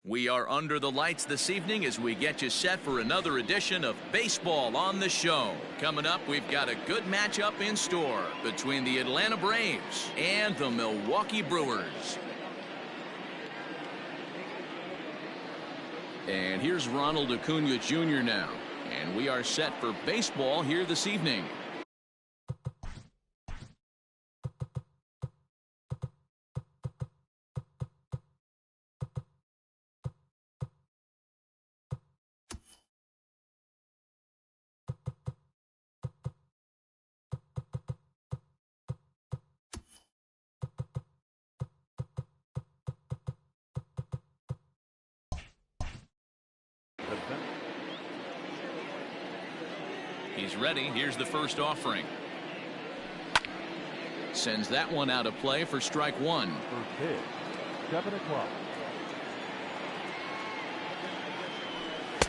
We are under the lights this evening as we get you set for another edition of Baseball on the Show. Coming up, we've got a good matchup in store between the Atlanta Braves and the Milwaukee Brewers. And here's Ronald Acuna Jr. now. And we are set for baseball here this evening. He's ready. Here's the first offering. Sends that one out of play for strike one. First pitch, 7 o'clock.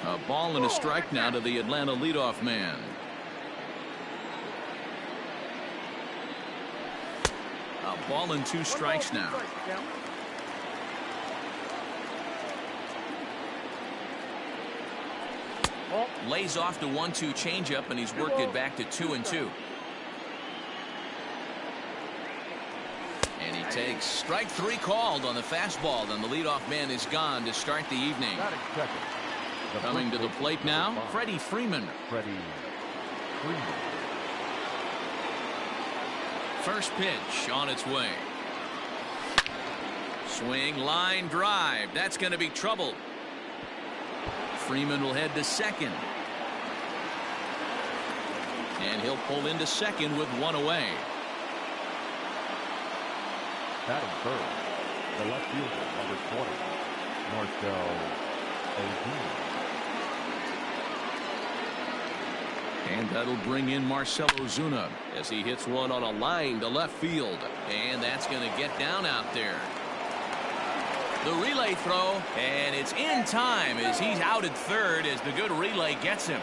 A ball and a strike now to the Atlanta leadoff man. A ball and 2 strikes now. Lays off the 1-2 changeup, and he's worked it back to 2-2. And he takes strike 3 called on the fastball, and the leadoff man is gone to start the evening. Coming to the plate now, Freddie Freeman. First pitch on its way. Swing, line drive. That's going to be trouble. Freeman will head to second. And he'll pull into second with 1 away. Batting third, the left fielder, number 20, Marcell Ozuna. And that'll bring in Marcell Ozuna as he hits one on a line to left field. And that's going to get down out there. The relay throw, and it's in time as he's out at third as the good relay gets him.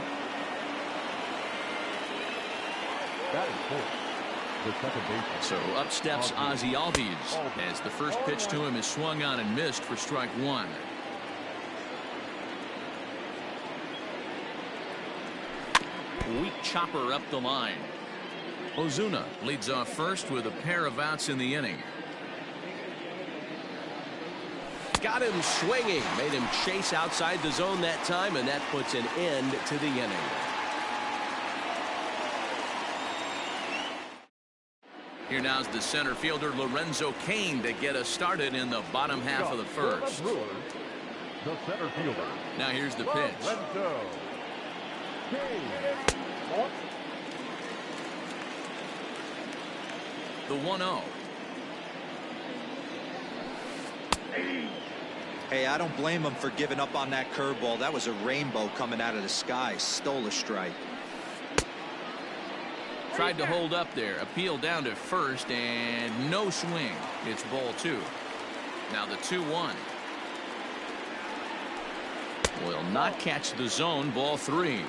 So up steps Ozzie Albies as the first pitch to him is swung on and missed for strike 1. Weak chopper up the line. Ozuna leads off first with a pair of outs in the inning. Got him swinging, made him chase outside the zone that time, and that puts an end to the inning. Here now's the center fielder Lorenzo Cain to get us started in the bottom half of the first. The center fielder. Now here's the pitch. Lorenzo Cain. The 1-0. Hey, I don't blame him for giving up on that curveball. That was a rainbow coming out of the sky. Stole a strike. Tried to hold up there. Appeal down to first and no swing. It's ball 2. Now the 2-1. Will not catch the zone. Ball 3.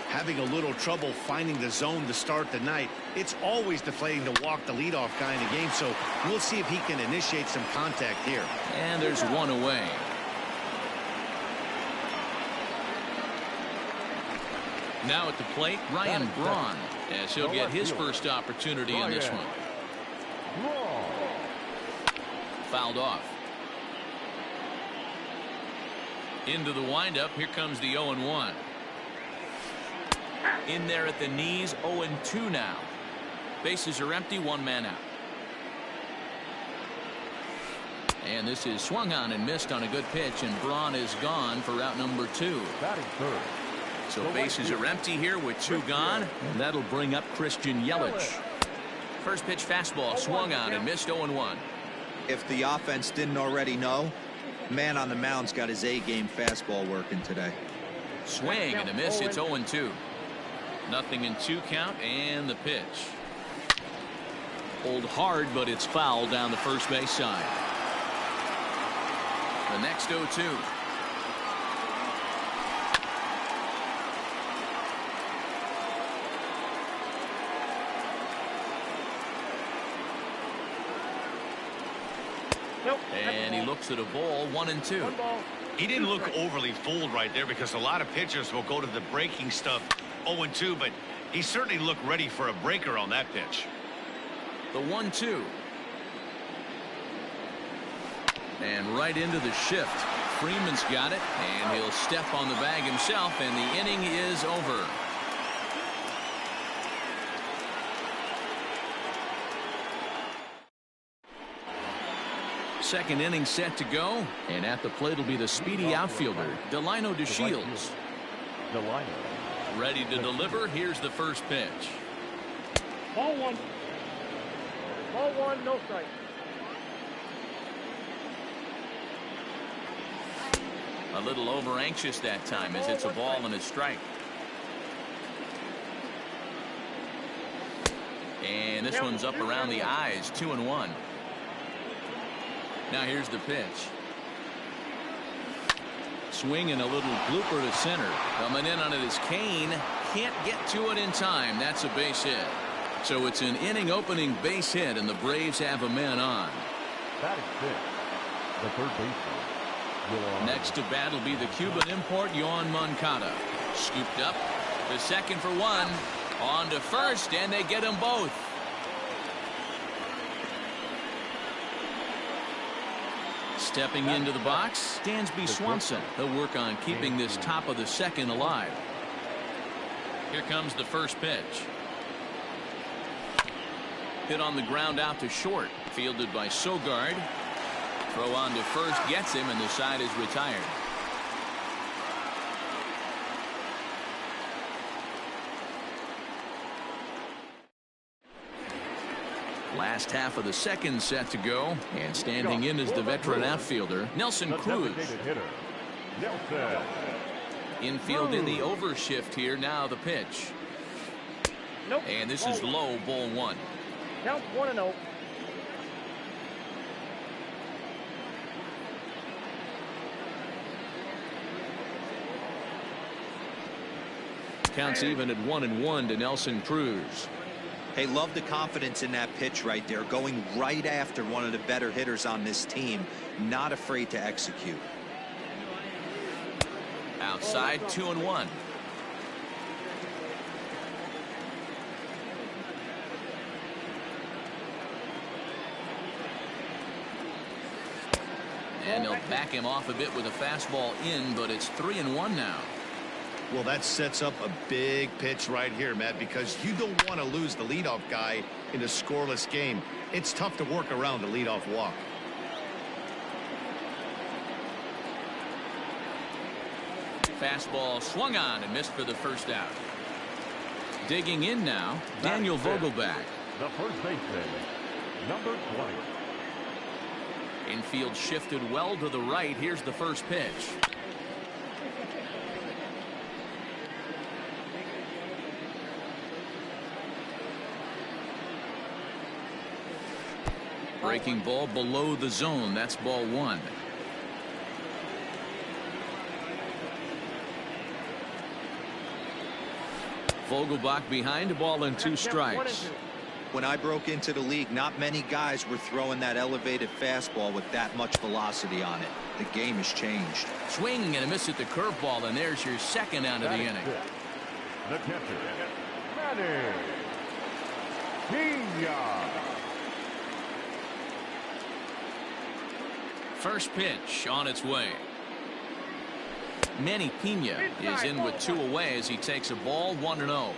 Having a little trouble finding the zone to start the night. It's always deflating to walk the leadoff guy in the game, so we'll see if he can initiate some contact here. And there's 1 away. Now at the plate, Ryan Braun, as he'll get his first opportunity in this one. Fouled off. Into the windup. Here comes the 0-1. In there at the knees, 0-2 now. Bases are empty, 1 man out. And this is swung on and missed on a good pitch, and Braun is gone for out number 2. Batting third. So bases are empty here with 2 gone, and that'll bring up Christian Yelich. First pitch fastball swung on and missed 0-1. If the offense didn't already know, man on the mound's got his A-game fastball working today. Swing and a miss. It's 0-2. Nothing in 2 count, and the pitch. Pulled hard, but it's foul down the first base side. The next 0-2. And he looks at a ball, 1-2. He didn't look overly fooled right there because a lot of pitchers will go to the breaking stuff 0-2, but he certainly looked ready for a breaker on that pitch. The 1-2. And right into the shift. Freeman's got it, and he'll step on the bag himself, and the inning is over. Second inning set to go, and at the plate will be the speedy outfielder, Delino DeShields. Ready to deliver. Here's the first pitch. Ball one. Ball one, no strike. A little over anxious that time as it's a ball and a strike. And this one's up around the eyes, 2-1. Now here's the pitch. Swinging a little blooper to center. Coming in on it is Kane. Can't get to it in time. That's a base hit. So it's an inning opening base hit, and the Braves have a man on. Batting fifth, the third baseman. Next to bat will be the Cuban import, Yoan Moncada. Scooped up. The second for one. On to first, and they get them both. Stepping into the box, Dansby Swanson. He'll work on keeping this top of the second alive. Here comes the first pitch. Hit on the ground out to short. Fielded by Sogard. Throw on to first gets him, and the side is retired. Last half of the second set to go, and standing in is the veteran outfielder, Nelson Cruz. Infield in the overshift here. Now the pitch. And this is low, ball one. Count 1-0. Counts even at 1-1 to Nelson Cruz. Hey, love the confidence in that pitch right there, going right after one of the better hitters on this team, not afraid to execute. Outside, 2-1. And they'll back him off a bit with a fastball in, but it's 3-1 now. Well, that sets up a big pitch right here, Matt, because you don't want to lose the leadoff guy in a scoreless game. It's tough to work around a leadoff walk. Fastball swung on and missed for the first out. Digging in now, Daniel Vogelbach. The first baseman, number 20. Infield shifted well to the right. Here's the first pitch. Breaking ball below the zone. That's ball one. Vogelbach behind, a ball and 2 strikes. When I broke into the league, not many guys were throwing that elevated fastball with that much velocity on it. The game has changed. Swing and a miss at the curveball, and there's your second out of the inning. The catcher, Manny Pena. First pitch on its way. Manny Pena is in with 2 away as he takes a ball, 1-0.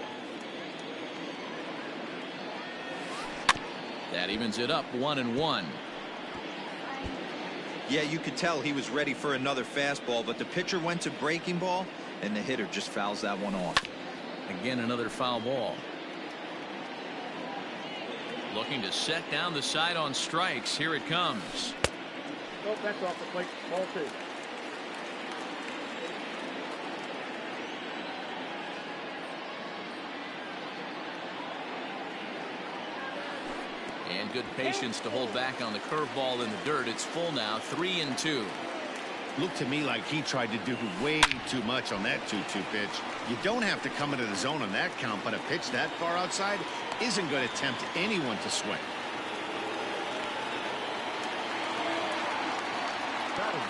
That evens it up, 1-1. Yeah, you could tell he was ready for another fastball, but the pitcher went to breaking ball, and the hitter just fouls that one off. Again, another foul ball. Looking to set down the side on strikes. Here it comes. Nope, that's off the plate. Ball 2. And good patience to hold back on the curveball in the dirt. It's full now, 3-2. Looked to me like he tried to do way too much on that 2-2 pitch. You don't have to come into the zone on that count, but a pitch that far outside isn't going to tempt anyone to swing.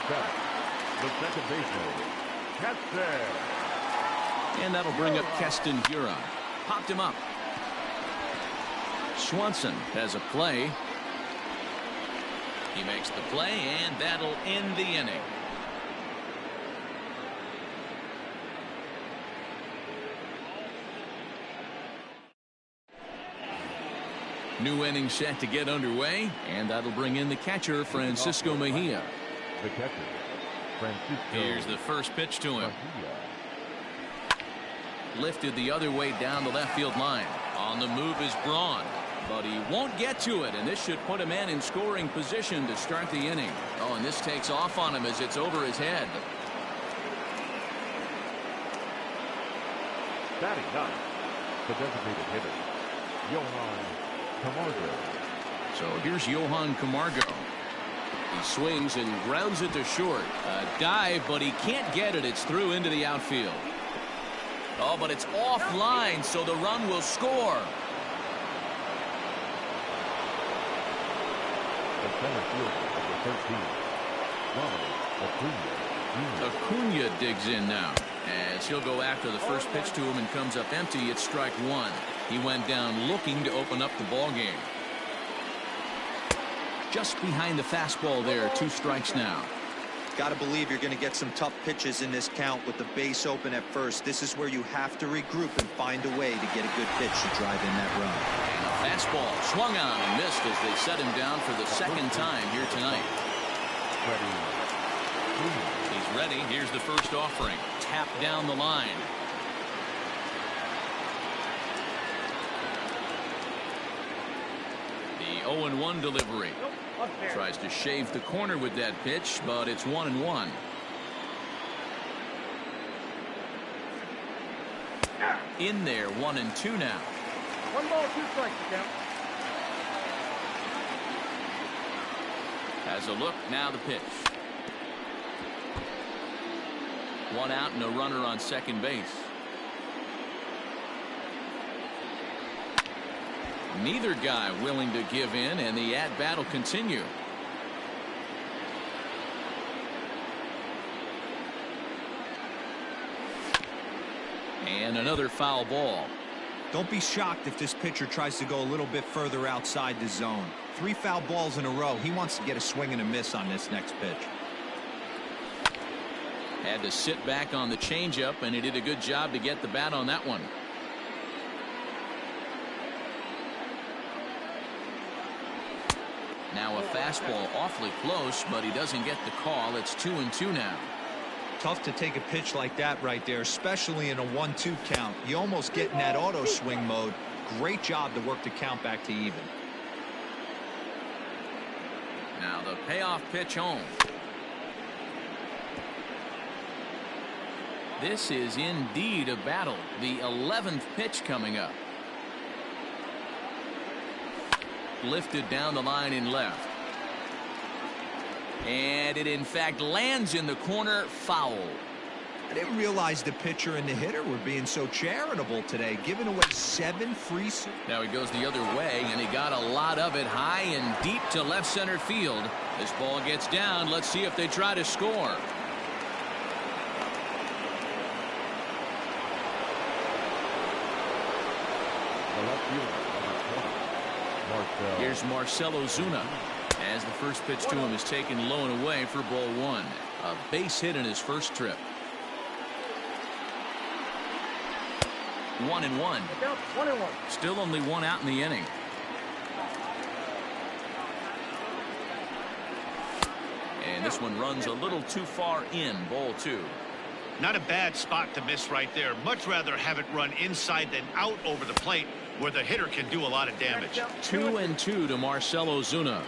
7, the second baseman, Keston. And that'll bring up Keston Huron. Popped him up. Swanson has a play. He makes the play, and that'll end the inning. New inning set to get underway, and that'll bring in the catcher, Francisco Mejia. The catcher, Francisco. Here's the first pitch to him. Mejia. Lifted the other way down the left field line. On the move is Braun, but he won't get to it, and this should put a man in scoring position to start the inning. Oh, and this takes off on him as it's over his head. Batting ninth, the designated hitter, Johan Camargo. So here's Johan Camargo. He swings and grounds it to short. A dive, but he can't get it. It's through into the outfield. Oh, but it's offline, so the run will score. The center fielder of the 13th, Ronald Acuna. Acuna digs in now, as he'll go after the first pitch to him and comes up empty. It's strike one. He went down looking to open up the ball game. Just behind the fastball there. 2 strikes now. Got to believe you're going to get some tough pitches in this count with the base open at first. This is where you have to regroup and find a way to get a good pitch to drive in that run. And a fastball swung on and missed as they set him down for the second time here tonight. He's ready. Here's the first offering. Tap down the line. The 0-1 delivery. Tries to shave the corner with that pitch, but it's 1-1. In there, 1-2 now. 1 ball, 2 strikes to count. Has a look, now the pitch. 1 out and a runner on second base. Neither guy willing to give in, and the at-bat will continue. And another foul ball. Don't be shocked if this pitcher tries to go a little bit further outside the zone. 3 foul balls in a row. He wants to get a swing and a miss on this next pitch. Had to sit back on the changeup, and he did a good job to get the bat on that one. Now a fastball awfully close, but he doesn't get the call. It's 2-2 now. Tough to take a pitch like that right there, especially in a 1-2 count. You almost get in that auto swing mode. Great job to work the count back to even. Now the payoff pitch home. This is indeed a battle. The 11th pitch coming up. Lifted down the line in left. And it in fact lands in the corner. Foul. I didn't realize the pitcher and the hitter were being so charitable today, giving away 7 free. Now he goes the other way, and he got a lot of it high and deep to left center field. This ball gets down. Let's see if they try to score. The left fielder, Here's Marcell Ozuna, as the first pitch to him is taken low and away for ball 1. A base hit in his first trip. 1-1. 1-1. Still only 1 out in the inning. And this one runs a little too far in. Ball 2. Not a bad spot to miss right there. Much rather have it run inside than out over the plate, where the hitter can do a lot of damage. 2-2 to Marcell Ozuna.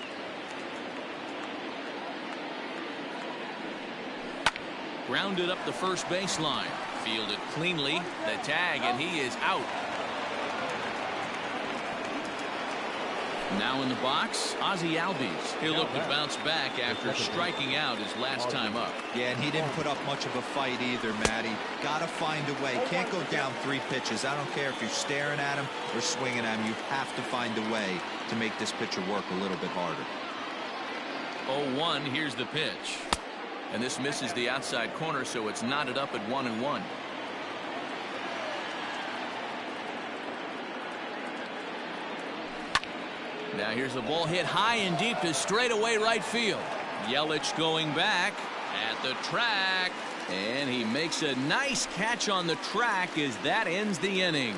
Grounded up the first baseline. Fielded cleanly. The tag, and he is out. Now in the box, Ozzie Albies. He'll look to bounce back after striking out his last time up. Yeah, and he didn't put up much of a fight either, Matty. Gotta find a way. Can't go down 3 pitches. I don't care if you're staring at him or swinging at him. You have to find a way to make this pitcher work a little bit harder. 0-1. Here's the pitch. And this misses the outside corner, so it's knotted up at 1-1. Now here's a ball hit high and deep to straightaway right field. Yelich going back at the track, and he makes a nice catch on the track as that ends the inning.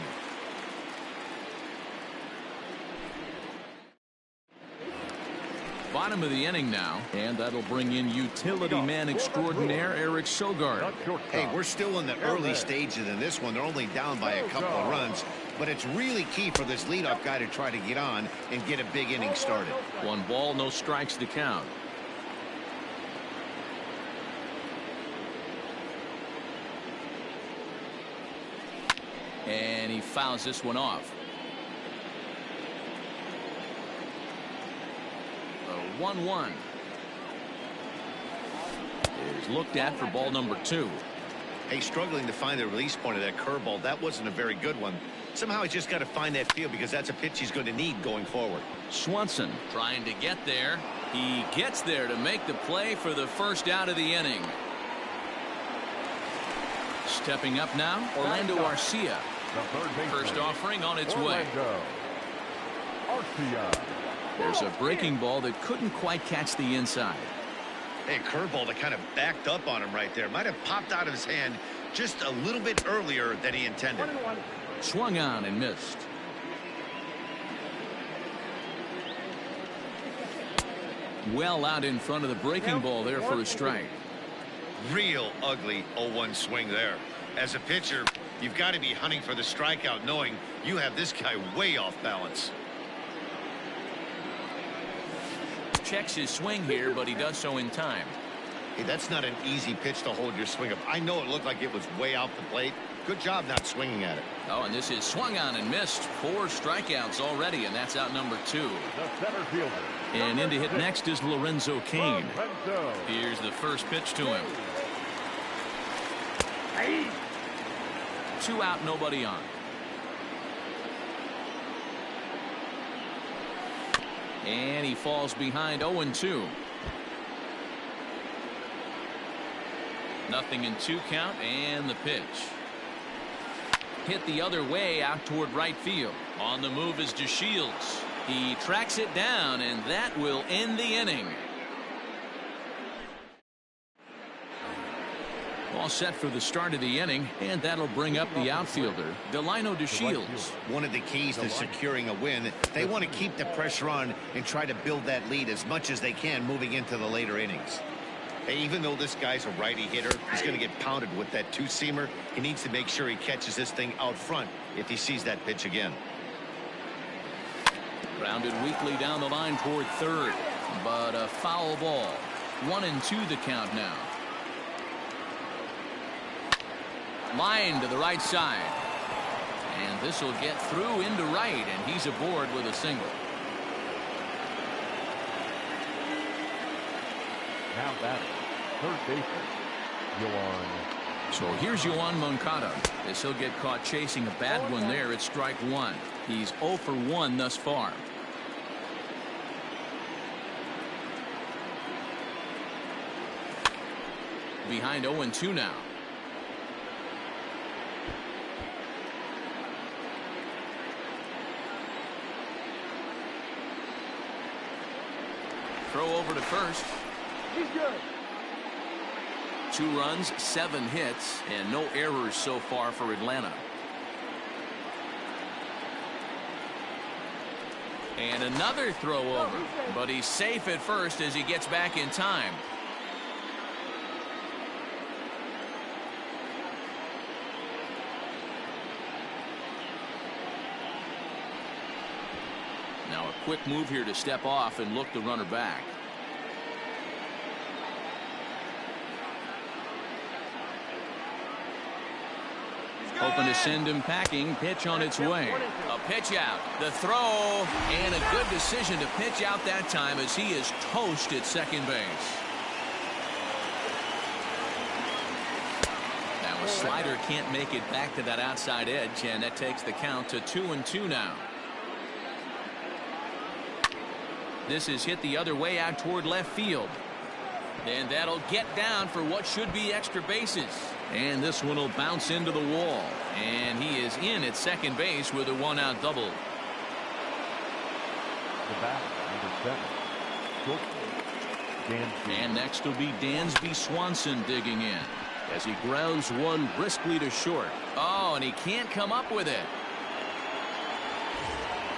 Bottom of the inning now, and that'll bring in utility man extraordinaire Eric Sogard. Hey, we're still in the early stages in this one. They're only down by a couple of runs, but it's really key for this leadoff guy to try to get on and get a big inning started. 1 ball, no strikes to count. And he fouls this one off. 1-1 is looked at for ball number 2. Hey, struggling to find the release point of that curveball. That wasn't a very good one. Somehow he's just got to find that feel, because that's a pitch he's going to need going forward. Swanson trying to get there. He gets there to make the play for the first out of the inning. Stepping up now, Orlando Arcia. First offering on its way. There's a breaking ball that couldn't quite catch the inside. Hey, curveball that kind of backed up on him right there. Might have popped out of his hand just a little bit earlier than he intended. Swung on and missed. Well out in front of the breaking ball there for a strike. Real ugly 0-1 swing there. As a pitcher, you've got to be hunting for the strikeout, knowing you have this guy way off balance. Checks his swing here, but he does so in time. Hey, that's not an easy pitch to hold your swing up. I know it looked like it was way off the plate. Good job not swinging at it. Oh, and this is swung on and missed. 4 strikeouts already, and that's out number 2. The center fielder. And in to hit next is Lorenzo Cain. Here's the first pitch to him. 2 out, nobody on. And he falls behind 0-2. 0-2 count, and the pitch. Hit the other way out toward right field. On the move is DeShields. He tracks it down, and that will end the inning. All set for the start of the inning, and that'll bring up the outfielder, Delino DeShields. One of the keys to securing a win, they want to keep the pressure on and try to build that lead as much as they can moving into the later innings. Hey, even though this guy's a righty hitter, he's going to get pounded with that 2-seamer. He needs to make sure he catches this thing out front if he sees that pitch again. Grounded weakly down the line toward third, but a foul ball. 1-2 the count now. Line to the right side, and this will get through into right, and he's aboard with a single. Now batting, third baseman, Yoan. So here's Yoan Moncada, as he'll get caught chasing a bad one there at strike 1. He's 0 for 1 thus far. Behind 0-2 now. Throw over to first. He's good. 2 runs, 7 hits, and no errors so far for Atlanta. And another throw over, but he's safe at first as he gets back in time. Now a quick move here to step off and look the runner back. Hoping to send him packing. Pitch on its way. A pitch out. The throw. And a good decision to pitch out that time as he is toast at second base. Now a slider can't make it back to that outside edge, and that takes the count to 2-2 now. This is hit the other way out toward left field. And that'll get down for what should be extra bases. And this one will bounce into the wall. And he is in at second base with a one-out double. The batter, number 7, shortstop, Dansby. And next will be Dansby Swanson digging in as he grounds one briskly to short. Oh, and he can't come up with it.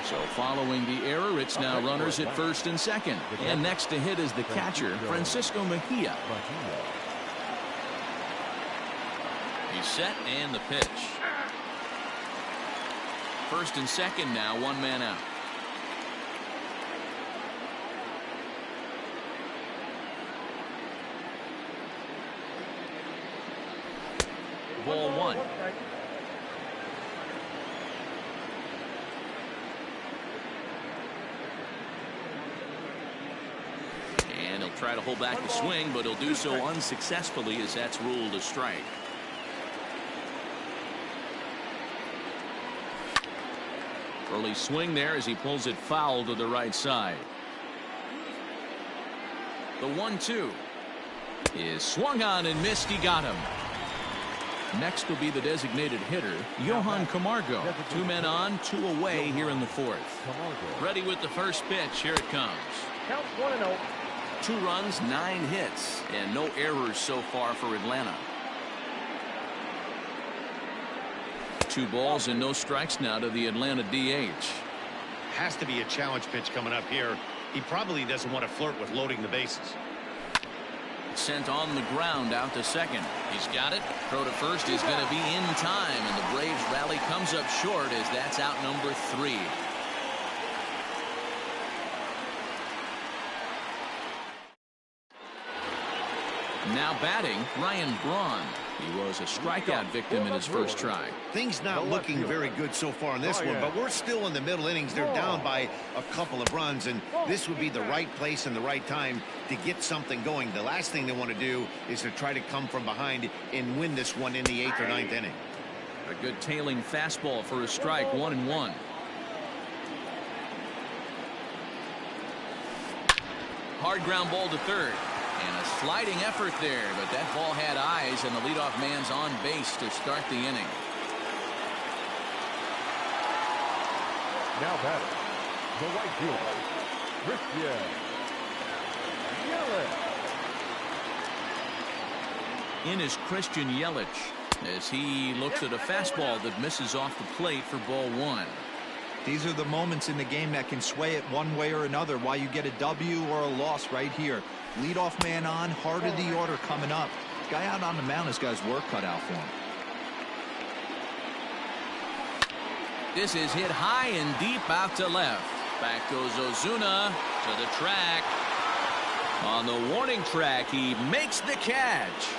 So following the error, it's now runners at first and second. And next to hit is the catcher, Francisco Mejia. He's set and the pitch. First and second now, one man out. Ball one. And he'll try to hold back the swing, but he'll do so unsuccessfully as that's ruled a strike. Early swing there as he pulls it foul to the right side. The 1-2 is swung on and missed. He got him. Next will be the designated hitter, Johan Camargo. 2 men on, 2 away here in the fourth. Ready with the first pitch. Here it comes. Count 1-0. 2 runs, 9 hits, and no errors so far for Atlanta. 2 balls and no strikes now to the Atlanta DH. Has to be a challenge pitch coming up here. He probably doesn't want to flirt with loading the bases. Sent on the ground out to second. He's got it. Throw to first is going to be in time, and the Braves rally comes up short as that's out number 3. Now batting, Ryan Braun. He was a strikeout victim in his first try. Things not looking very good so far in this one, but we're still in the middle innings. They're down by a couple of runs, and this would be the right place and the right time to get something going. The last thing they want to do is to try to come from behind and win this one in the 8th or 9th inning. A good tailing fastball for a strike, 1-1. Hard ground ball to third. And a sliding effort there, but that ball had eyes, and the leadoff man's on base to start the inning. Now batter, the right fielder, Christian Yelich. In is Christian Yelich as he looks at a fastball that misses off the plate for ball 1. These are the moments in the game that can sway it one way or another, why you get a W or a loss right here. Leadoff man on, heart of the order coming up. Guy out on the mound has got his work cut out for him. This is hit high and deep out to left. Back goes Ozuna to the track. On the warning track, he makes the catch.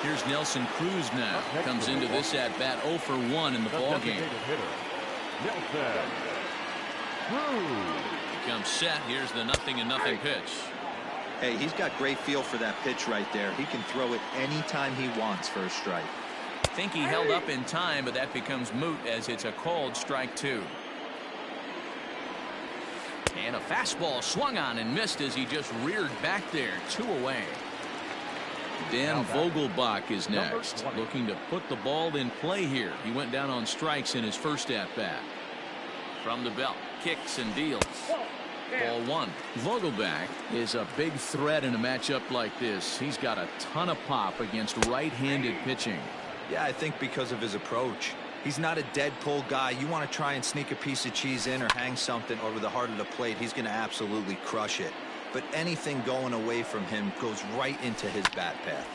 Here's Nelson Cruz now. Comes into this at bat 0 for 1 in the ball game. Nelson Cruz. Comes set. Here's the 0-0 pitch. Hey, he's got great feel for that pitch right there. He can throw it anytime he wants for a strike. Think he held up in time, but that becomes moot as it's a called strike 2. And a fastball swung on and missed as he just reared back there. 2 away. Dan Vogelbach is next, looking to put the ball in play here. He went down on strikes in his first at bat. From the belt, kicks and deals. Ball 1. Vogelbach is a big threat in a matchup like this. He's got a ton of pop against right-handed pitching. Yeah, I think because of his approach. He's not a dead pull guy. You want to try and sneak a piece of cheese in or hang something over the heart of the plate, he's going to absolutely crush it. But anything going away from him goes right into his bat path.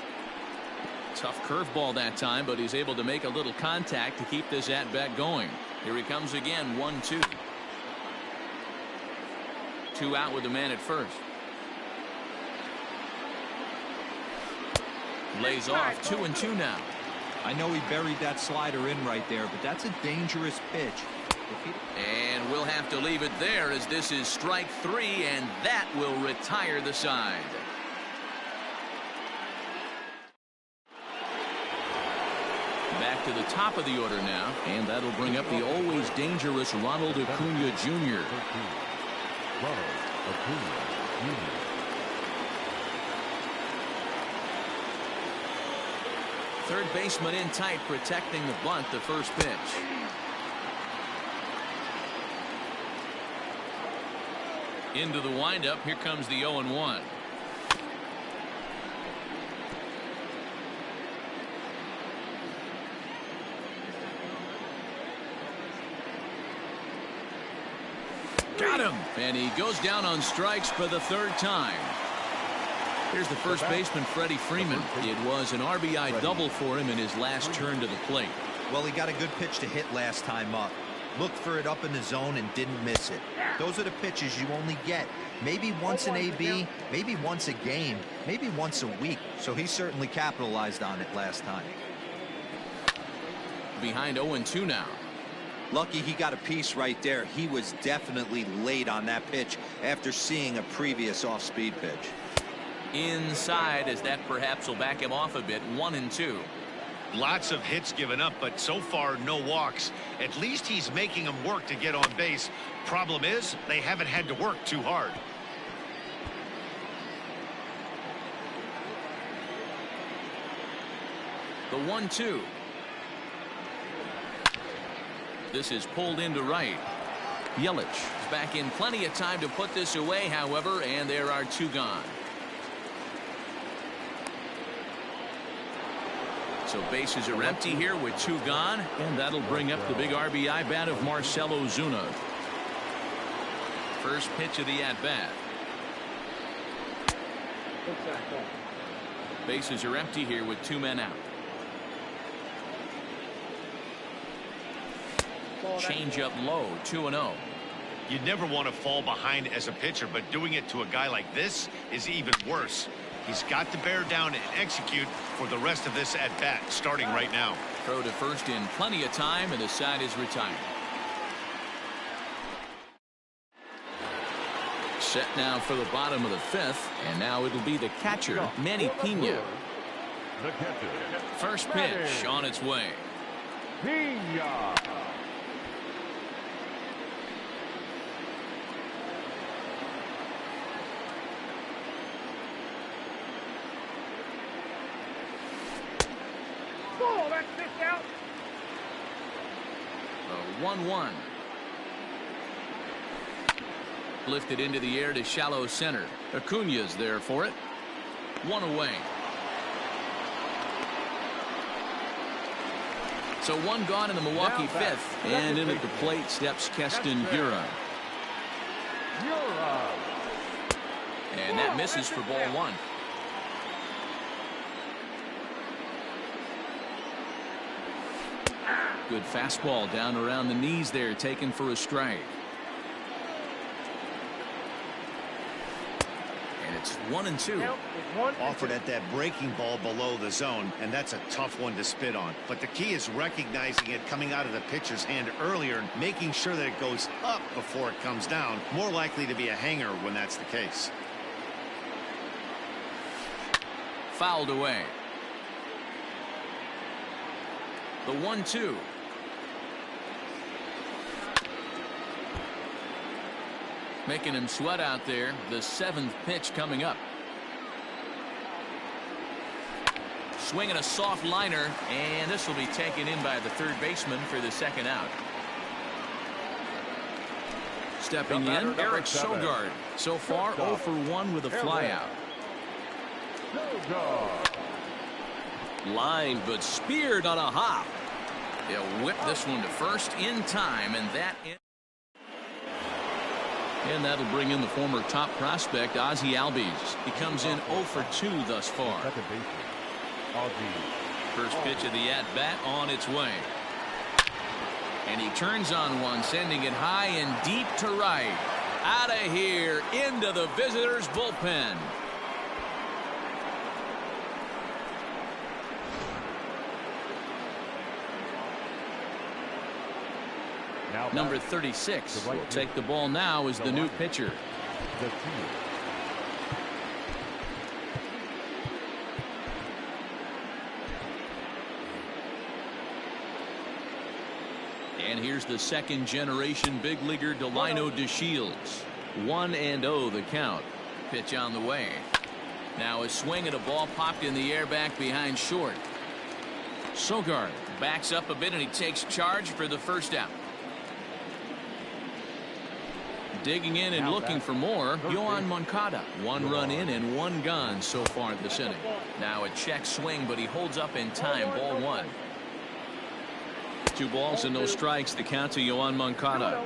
Tough curveball that time, but he's able to make a little contact to keep this at bat going. Here he comes again, 1-2. 2 out with the man at first. Lays off 2-2 now. I know he buried that slider in right there, but that's a dangerous pitch. And we'll have to leave it there as this is strike 3, and that will retire the side. Back to the top of the order now, and that'll bring up the always dangerous Ronald Acuna Jr. Third baseman in tight, protecting the bunt, the first pitch. Into the windup. Here comes the 0-1. Got him. And he goes down on strikes for the third time. Here's the first baseman, Freddie Freeman. It was an RBI double for him in his last turn to the plate. Well, he got a good pitch to hit last time up. Looked for it up in the zone and didn't miss it. Those are the pitches you only get. Maybe once an AB, maybe once a game, maybe once a week. So he certainly capitalized on it last time. Behind 0-2 now. Lucky he got a piece right there. He was definitely late on that pitch after seeing a previous off-speed pitch. Inside, as that perhaps will back him off a bit. 1-2. Lots of hits given up, but so far no walks. At least he's making them work to get on base. Problem is, they haven't had to work too hard. The 1-2. This is pulled into right. Yelich is back in plenty of time to put this away, however, and there are two gone. So bases are empty here with two gone, and that'll bring up the big RBI bat of Marcell Ozuna. First pitch of the at-bat. Bases are empty here with two men out. Change up low, 2-0. You never want to fall behind as a pitcher, but doing it to a guy like this is even worse. He's got to bear down and execute for the rest of this at bat, starting right now. Throw to first in plenty of time, and the side is retired. Set now for the bottom of the fifth, and now it'll be the catcher, Manny Pena. The catcher. First pitch on its way. Pena. Ball, that's this out. The 1-1. Lifted into the air to shallow center. Acuña's there for it. One away. So one gone in the Milwaukee fifth, and in at the plate steps Keston Hiura. And that misses for ball one. Good fastball down around the knees there, taken for a strike. And it's 1-2. Offered at that breaking ball below the zone, and that's a tough one to spit on. But the key is recognizing it coming out of the pitcher's hand earlier and making sure that it goes up before it comes down. More likely to be a hanger when that's the case. Fouled away. The 1-2. Making him sweat out there. The seventh pitch coming up. Swinging a soft liner, and this will be taken in by the third baseman for the second out. Stepping in, Eric Sogard. So far, 0 for 1 with a flyout. Lined but speared on a hop. They'll whip this one to first in time, and that'll bring in the former top prospect, Ozzie Albies. He comes in 0 for 2 thus far. First pitch of the at-bat on its way. And he turns on one, sending it high and deep to right. Out of here, into the visitors' bullpen. Number 36 will take the ball now as the new pitcher. And here's the second generation big leaguer Delino DeShields. 1-0 the count. Pitch on the way. Now a swing at a ball popped in the air back behind short. Sogard backs up a bit and he takes charge for the first out. Digging in and looking for more, Yoan Moncada. 1 run in and 1 gone so far this inning. Now a check swing, but he holds up in time. Ball 1. 2 balls and no strikes. The count to Yoan Moncada.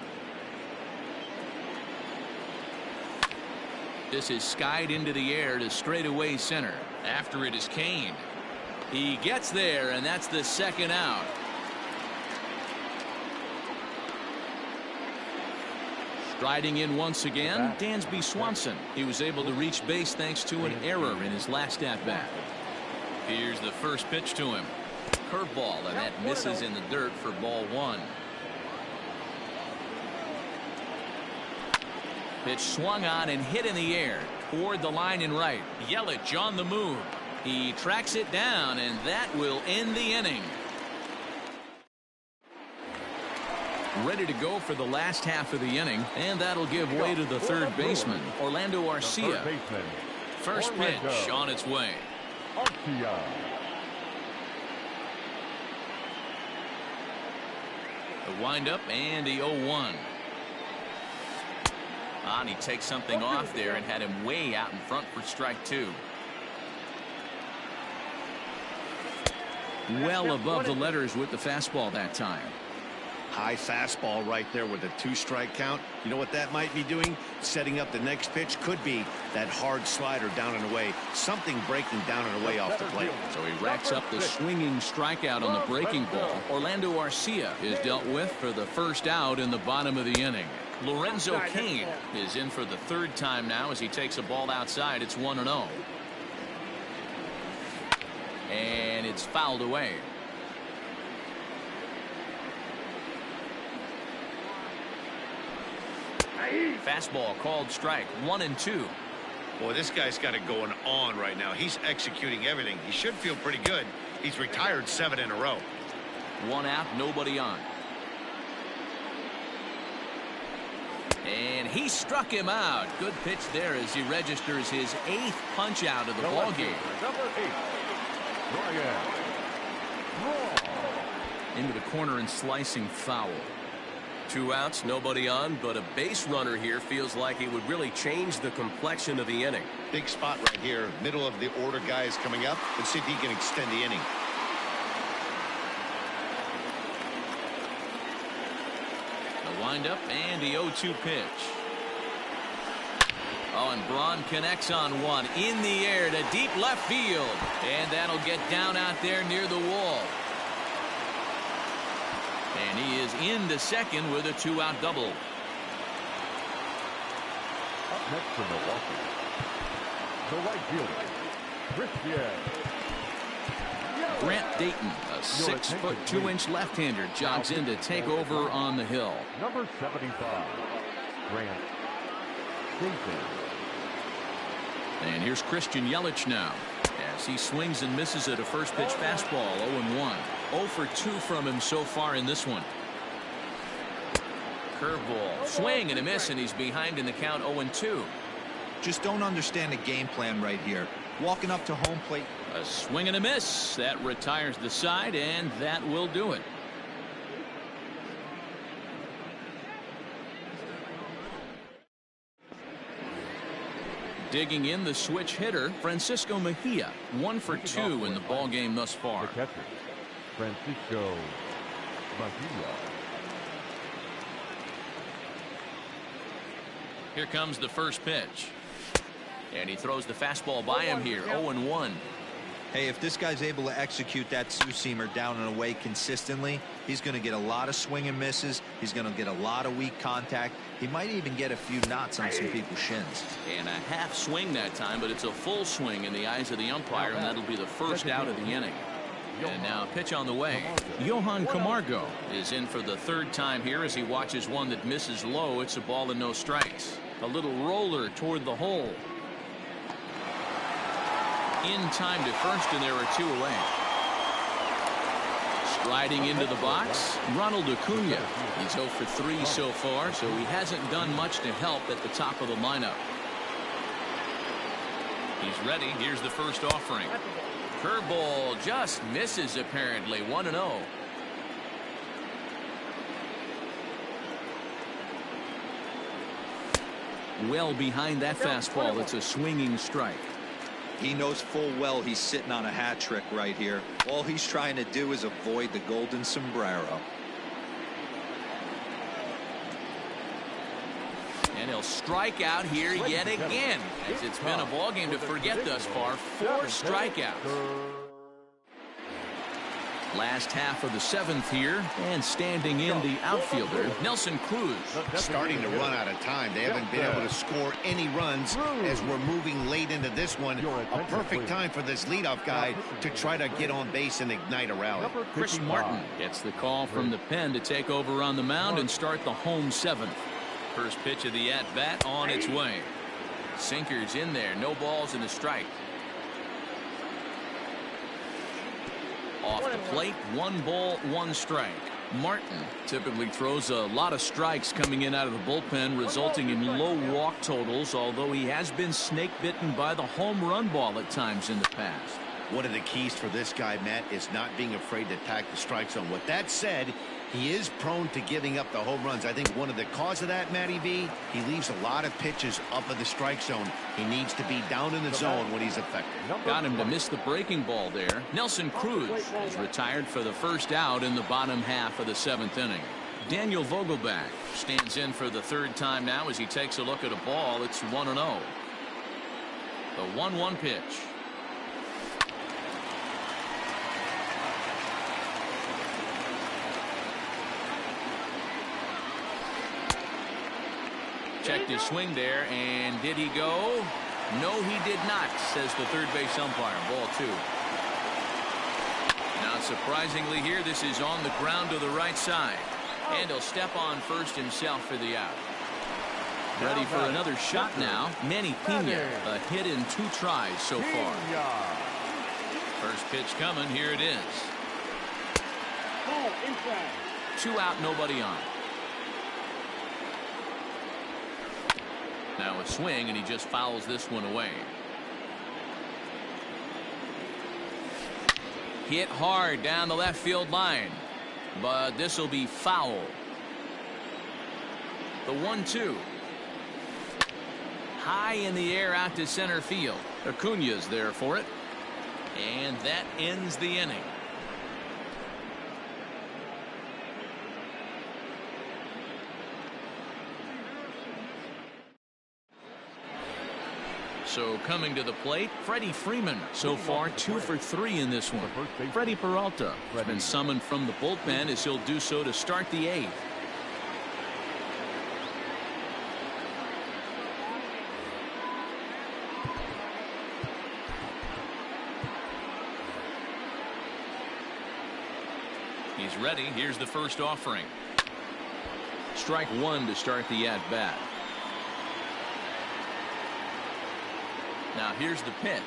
This is skied into the air to straightaway center. After it is Kane. He gets there, and that's the second out. Striding in once again, Dansby Swanson. He was able to reach base thanks to an error in his last at-bat. Here's the first pitch to him. Curveball, and that misses in the dirt for ball 1. Pitch swung on and hit in the air toward the line and right. Yelich on the move. He tracks it down, and that will end the inning. Ready to go for the last half of the inning, and that'll give way to the third baseman, Orlando Arcia. First pitch on its way. The windup and the 0-1. And he takes something off there and had him way out in front for strike 2. Well above the letters with the fastball that time. High fastball right there with a 2-strike count. You know what that might be doing? Setting up the next pitch. Could be that hard slider down and away. Something breaking down and away off the plate. So he racks up the swinging strikeout on the breaking ball. Orlando Arcia is dealt with for the first out in the bottom of the inning. Lorenzo Cain is in for the 3rd time now as he takes a ball outside. It's 1-0. And it's fouled away. Fastball called strike. 1-2. Boy, this guy's got it going on right now. He's executing everything. He should feel pretty good. He's retired 7 in a row. 1 out, nobody on. And he struck him out. Good pitch there as he registers his 8th punch out of the ball game. Number 8, Ryan. Into the corner and slicing foul. 2 outs, nobody on, but a base runner here feels like it would really change the complexion of the inning. Big spot right here. Middle of the order guy is coming up. Let's see if he can extend the inning. The windup and the 0-2 pitch. Oh, and Braun connects on one in the air to deep left field. And that'll get down out there near the wall. And he is into second with a 2-out double. Up next for Milwaukee, the right fielder, Christian. Grant Dayton, a 6'2" left-hander, jogs in to take over on the hill. Number 75, Grant Dayton. And here's Christian Yelich now as he swings and misses at a first pitch fastball. 0-1. 0 for 2 from him so far in this one. Curveball, swing and a miss, and he's behind in the count. 0-2. Just don't understand the game plan right here. Walking up to home plate. A swing and a miss. That retires the side, and that will do it. Digging in, the switch hitter, Francisco Mejia. 1 for 2 in the ball game thus far. The catcher, Francisco Mejia. Here comes the first pitch. And he throws the fastball by him here. 0-1. Hey, if this guy's able to execute that 2-seamer down and away consistently, he's going to get a lot of swing and misses. He's going to get a lot of weak contact. He might even get a few knots on some people's shins. And a half swing that time, but it's a full swing in the eyes of the umpire, and that'll be the first out of the inning. And now a pitch on the way. Johan Camargo is in for the 3rd time here as he watches one that misses low. It's a ball and no strikes. A little roller toward the hole. In time to first, and there are 2 away. Striding into the box, Ronald Acuna. He's 0 for 3 so far, so he hasn't done much to help at the top of the lineup. He's ready. Here's the first offering. Curveball just misses apparently. 1-0. Well behind that fastball. It's a swinging strike. He knows full well he's sitting on a hat trick right here. All he's trying to do is avoid the golden sombrero. And he'll strike out here yet again, as it's been a ball game to forget thus far. 4 strikeouts. Last half of the 7th here, and standing in the outfielder, Nelson Cruz. Starting to run out of time. They haven't been able to score any runs as we're moving late into this one. A perfect time for this leadoff guy to try to get on base and ignite a rally. Chris Martin gets the call from the pen to take over on the mound and start the home 7th. First pitch of the at-bat on its way. Sinker's in there. No balls and a strike. Off the plate, 1 ball, 1 strike. Martin typically throws a lot of strikes coming in out of the bullpen, resulting in low walk totals, although he has been snake bitten by the home run ball at times in the past. One of the keys for this guy, Matt, is not being afraid to attack the strike zone. With that said, he is prone to giving up the home runs. I think one of the cause of that, Matty V, he leaves a lot of pitches up in the strike zone. He needs to be down in the zone when he's effective. Got him to miss the breaking ball there. Nelson Cruz is retired for the first out in the bottom half of the 7th inning. Daniel Vogelback stands in for the 3rd time now as he takes a look at a ball. It's 1-0. The 1-1 pitch. Checked his swing there, and did he go? No, he did not, says the third base umpire. Ball 2. Not surprisingly here, this is on the ground to the right side. And he'll step on first himself for the out. Ready for another shot now. Manny Pena, a hit in 2 tries so far. First pitch coming. Here it is. 2 out, nobody on. Now a swing, and he just fouls this one away. Hit hard down the left field line, but this will be foul. The 1-2. High in the air out to center field. Acuña's there for it, and that ends the inning. So coming to the plate, Freddie Freeman. So far 2 for 3 in this one. Freddie Peralta has been summoned from the bullpen as he'll do so to start the 8th. He's ready. Here's the first offering. Strike 1 to start the at-bat. Now here's the pitch.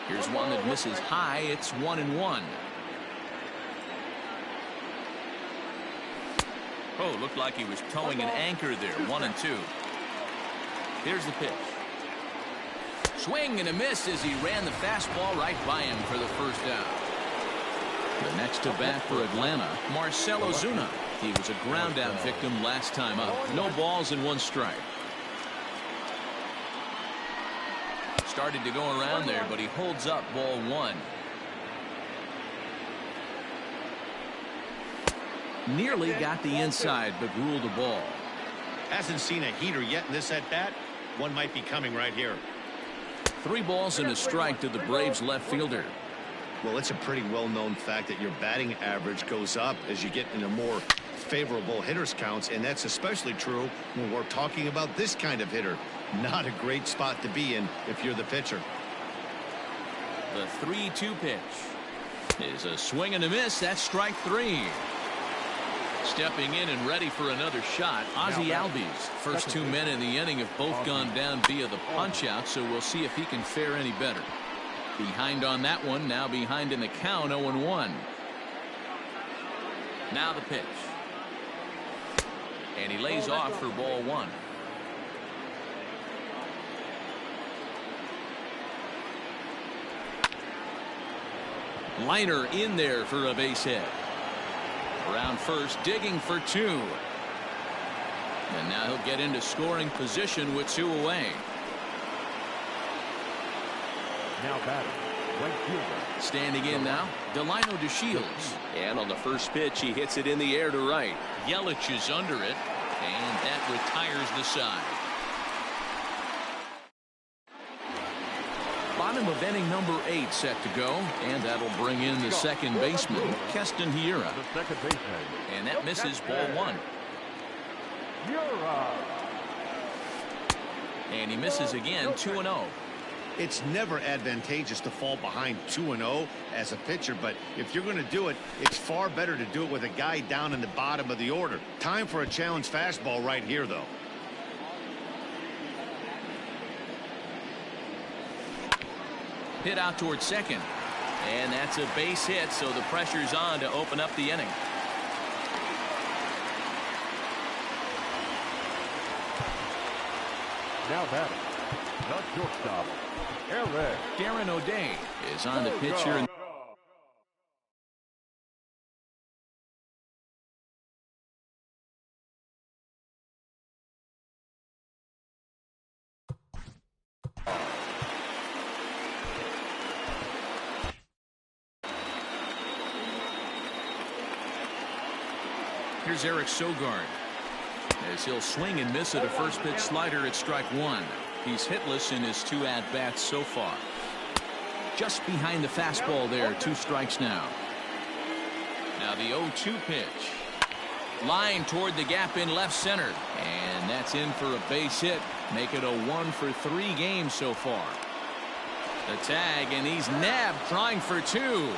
Here's one that misses high. It's 1-1. Oh, looked like he was towing an anchor there. 1-2. Here's the pitch. Swing and a miss as he ran the fastball right by him for the first out. The next to bat for Atlanta, Marcell Ozuna. He was a ground out victim last time up. No balls and 1 strike. Started to go around there, but he holds up ball 1. Nearly got the inside, but ruled a ball. Hasn't seen a heater yet in this at-bat. One might be coming right here. 3 balls and a strike to the Braves left fielder. Well, it's a pretty well-known fact that your batting average goes up as you get into more favorable hitters counts, and that's especially true when we're talking about this kind of hitter. Not a great spot to be in if you're the pitcher. The 3-2 pitch is a swing and a miss. That's strike 3. Stepping in and ready for another shot, Ozzie Albies. First 2 men in the inning have both gone down via the punch-out, so we'll see if he can fare any better. Behind on that one, now behind in the count, 0-1. Now the pitch. And he lays off for ball 1. Liner in there for a base hit. Around first, digging for 2. And now he'll get into scoring position with 2 away. Now batting, right fielder. Standing in now, Delino DeShields. And on the first pitch, he hits it in the air to right. Yelich is under it, and that retires the side. Bottom of inning number 8 set to go, and that'll bring in the second baseman, Keston Hiura. The second baseman. And that misses ball 1. And he misses again, 2-0. It's never advantageous to fall behind 2-0 as a pitcher, but if you're going to do it, it's far better to do it with a guy down in the bottom of the order. Time for a challenge fastball right here, though. Hit out towards second. And that's a base hit, so the pressure's on to open up the inning. Now batting, the shortstop, Eric. Darren O'Day is on the pitch here. Here's Eric Sogard, as he'll swing and miss at a first pitch slider at strike 1. He's hitless in his 2 at-bats so far. Just behind the fastball there, 2 strikes now. Now the 0-2 pitch. Line toward the gap in left center. And that's in for a base hit. Make it a 1-for-3 game so far. The tag, and he's nabbed trying for 2.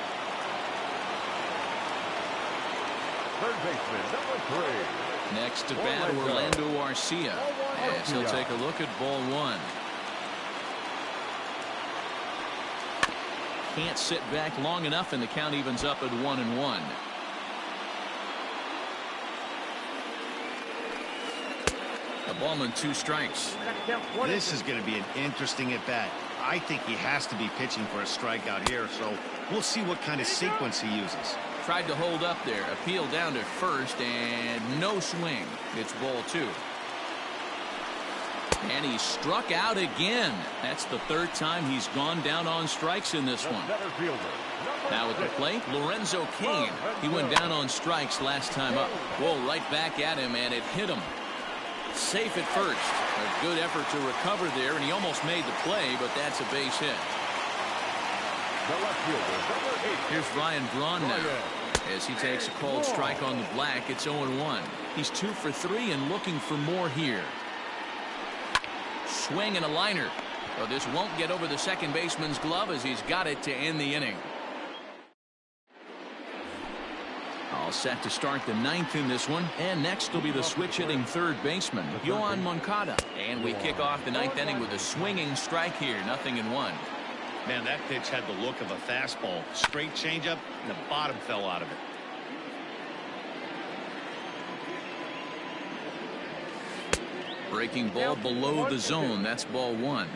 Third baseman, number 3. Next to bat, Orlando Arcia, as he'll take a look at ball 1. Can't sit back long enough, and the count evens up at 1-1. A ball and 2 strikes. This is going to be an interesting at bat. I think he has to be pitching for a strikeout here, so we'll see what kind of sequence he uses. Tried to hold up there, appeal down to first, and no swing. It's ball 2. And he struck out again. That's the 3rd time he's gone down on strikes in this one. Now at the plate, Lorenzo Cain. He went down on strikes last time up. Ball right back at him, and it hit him. Safe at first. A good effort to recover there, and he almost made the play, but that's a base hit. The left fielder, number 8. Here's Ryan Braun now, as he takes a called strike on the black. It's 0-1. He's 2 for 3 and looking for more here. Swing and a liner. Well, this won't get over the second baseman's glove, as he's got it to end the inning. All set to start the 9th in this one, and next will be the switch-hitting third baseman, Yoan Moncada. And we kick off the 9th inning with a swinging strike here, 0-1. Man, that pitch had the look of a fastball. Straight changeup, and the bottom fell out of it. Breaking ball below the zone. That's ball 1.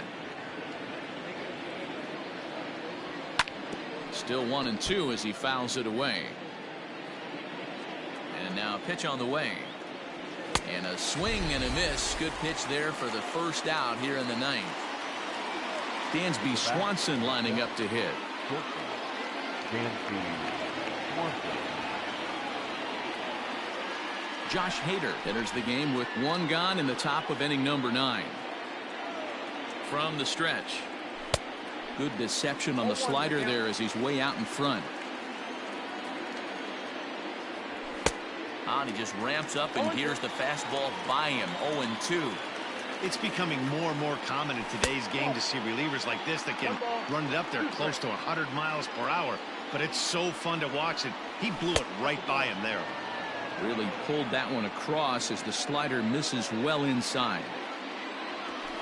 Still 1-2 as he fouls it away. And now a pitch on the way. And a swing and a miss. Good pitch there for the first out here in the 9th. Dansby Swanson lining up to hit. Dansby Swanson. Josh Hader enters the game with 1 gone in the top of inning number 9. From the stretch. Good deception on the slider there as he's way out in front. And he just ramps up, and here's the fastball by him. 0-2. It's becoming more and more common in today's game to see relievers like this that can run it up there close to 100 miles per hour. But it's so fun to watch it. He blew it right by him there. Really pulled that one across as the slider misses well inside.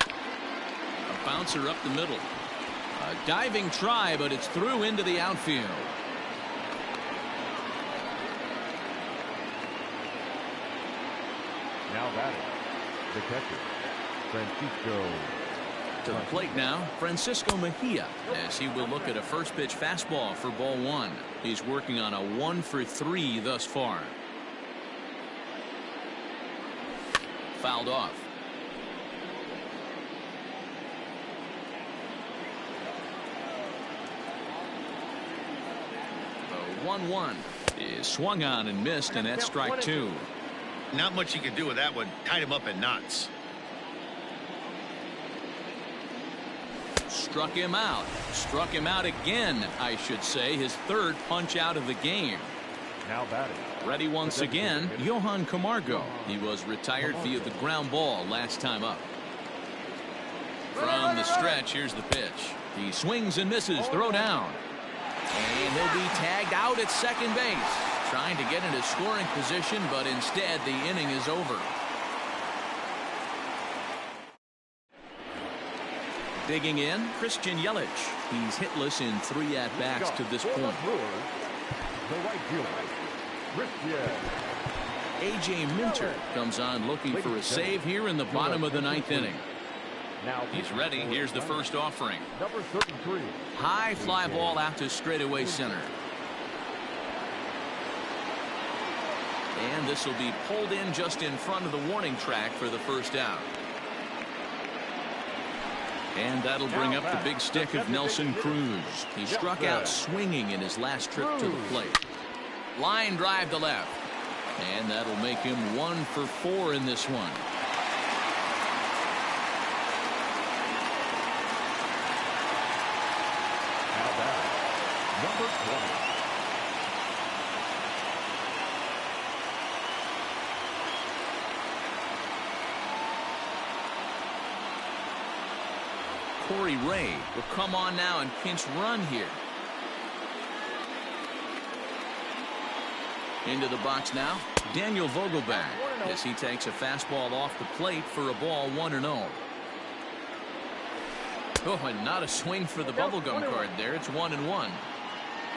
A bouncer up the middle. A diving try, but it's through into the outfield. Now batting, the catcher, Francisco To the plate now, Francisco Mejia, as he will look at a first pitch fastball for ball one. He's working on a 1 for 3 thus far. Fouled off. The 1-1 is swung on and missed, and that's strike 2. Not much you can do with that one. Tied him up in knots. Struck him out. Struck him out again, I should say. His third punch out of the game. Now batting. Ready once again, Johan Camargo. He was retired via the ground ball last time up. From the stretch, here's the pitch. He swings and misses. Throw down. And he'll be tagged out at second base. Trying to get into scoring position, but instead the inning is over. Digging in, Christian Yelich. He's hitless in 3 at-bats to this point. The right fielder, Christian. A.J. Minter comes on looking for a save here in the bottom of the 9th inning. Now He's ready. Here's the first offering. number 33. High fly ball out to straightaway center. And this will be pulled in just in front of the warning track for the first out. And that'll bring up the big stick of Nelson Cruz. He struck out swinging in his last trip to the plate. Line drive to left. And that'll make him 1 for 4 in this one. Now batting, number 20. Corey Ray will come on now and pinch run here. Into the box now, Daniel Vogelbach, as he takes a fastball off the plate for a ball 1-0. Oh, and not a swing for the bubblegum card there. It's 1-1.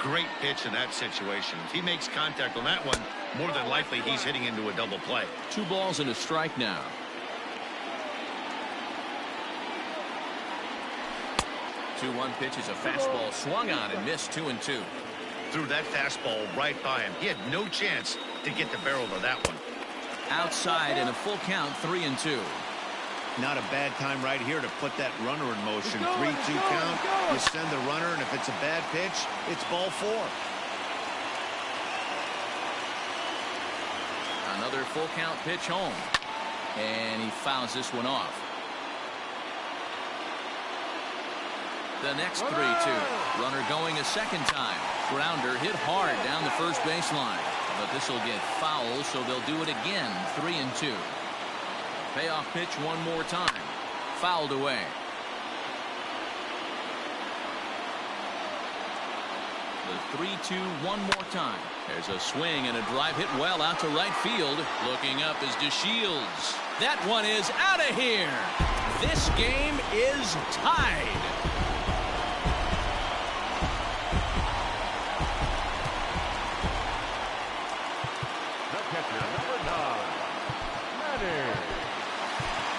Great pitch in that situation. If he makes contact on that one, more than likely he's hitting into a double play. 2 balls and a strike now. Two-one pitch is a fastball swung on and missed. 2-2. Threw that fastball right by him. He had no chance to get the barrel of that one. Outside and a full count. 3-2. Not a bad time right here to put that runner in motion. 3-2 count. You send the runner, and if it's a bad pitch, it's ball 4. Another full count pitch home. And he fouls this one off. The next 3-2. Runner going a second time. Grounder hit hard down the first baseline. But this will get foul, so they'll do it again. 3-2. Payoff pitch one more time. Fouled away. The 3-2 one more time. There's a swing and a drive hit well out to right field. Looking up is DeShields. That one is out of here. This game is tied.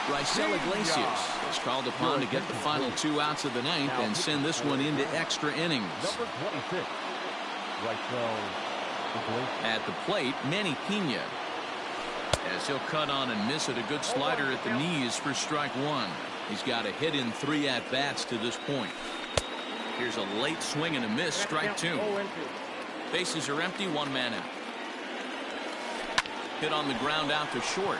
Raisel Iglesias is called upon to get the final 2 outs of the 9th and send this one into extra innings. Number 26. At the plate, Manny Pena, as he'll cut on and miss at a good slider at the knees for strike 1. He's got a hit in 3 at-bats to this point. Here's a late swing and a miss. Strike 2. Bases are empty. 1 man out. Hit on the ground out to short.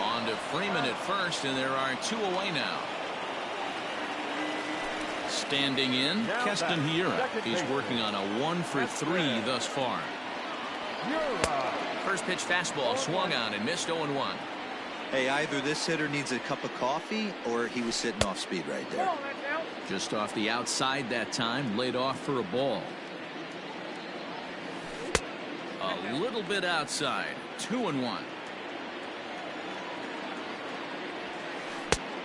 On to Freeman at first, and there are 2 away now. Standing in, Keston Hiura. He's working on a 1 for 3 thus far. First pitch fastball swung on and missed. 0-1. Hey, either this hitter needs a cup of coffee or he was sitting off speed right there. Just off the outside that time, laid off for a ball. A little bit outside. 2-1.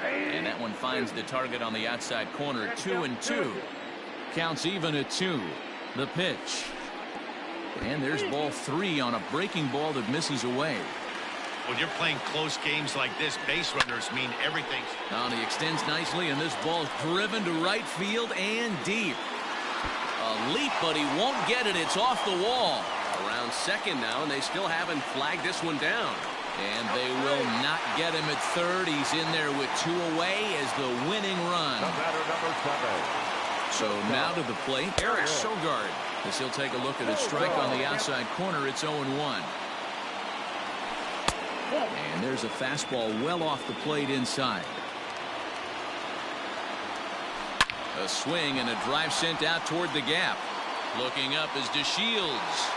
And that one finds the target on the outside corner. 2-2. Counts even at 2. The pitch. And there's ball 3 on a breaking ball that misses away. When you're playing close games like this, base runners mean everything. Now he extends nicely, and this ball's driven to right field and deep. A leap, but he won't get it. It's off the wall. Around second now, and they still haven't flagged this one down. And they will not get him at third. He's in there with 2 away as the winning run. The batter, number 7. So now to the plate, Eric Sogard. As he'll take a look at a strike on the outside corner, it's 0-1. And there's a fastball well off the plate inside. A swing and a drive sent out toward the gap. Looking up is DeShields.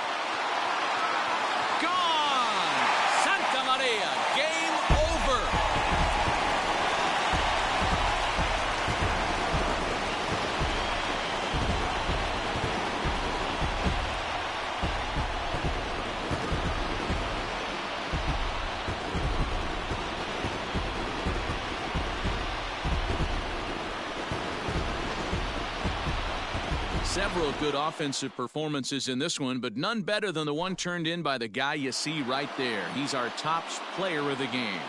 Gone! Santa Maria, game over. Several good offensive performances in this one, but none better than the one turned in by the guy you see right there. He's our top player of the game.